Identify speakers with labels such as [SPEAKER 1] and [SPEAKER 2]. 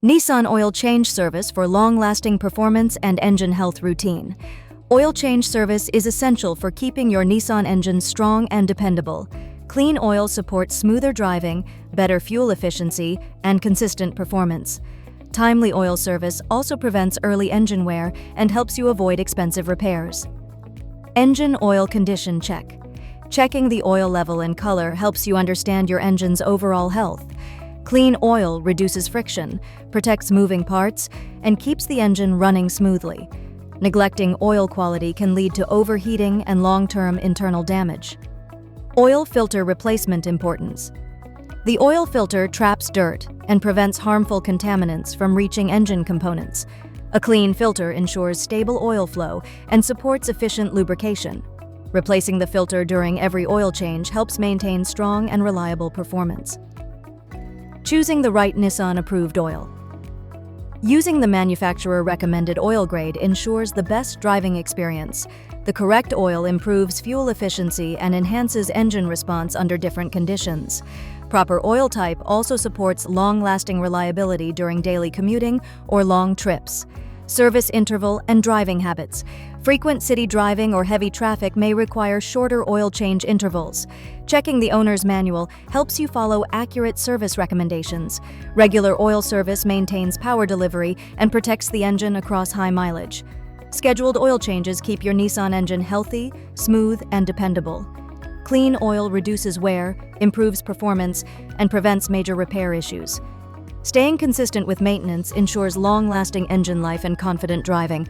[SPEAKER 1] Nissan Oil Change Service for long-lasting performance and engine health routine. Oil change service is essential for keeping your Nissan engine strong and dependable. Clean oil supports smoother driving, better fuel efficiency, and consistent performance. Timely oil service also prevents early engine wear and helps you avoid expensive repairs. Engine oil condition check. Checking the oil level and color helps you understand your engine's overall health. Clean oil reduces friction, protects moving parts, and keeps the engine running smoothly. Neglecting oil quality can lead to overheating and long-term internal damage. Oil filter replacement importance. The oil filter traps dirt and prevents harmful contaminants from reaching engine components. A clean filter ensures stable oil flow and supports efficient lubrication. Replacing the filter during every oil change helps maintain strong and reliable performance. Choosing the right Nissan-approved oil. Using the manufacturer-recommended oil grade ensures the best driving experience. The correct oil improves fuel efficiency and enhances engine response under different conditions. Proper oil type also supports long-lasting reliability during daily commuting or long trips. Service interval and driving habits. Frequent city driving or heavy traffic may require shorter oil change intervals. Checking the owner's manual helps you follow accurate service recommendations. Regular oil service maintains power delivery and protects the engine across high mileage. Scheduled oil changes keep your Nissan engine healthy, smooth, and dependable. Clean oil reduces wear, improves performance, and prevents major repair issues. Staying consistent with maintenance ensures long-lasting engine life and confident driving.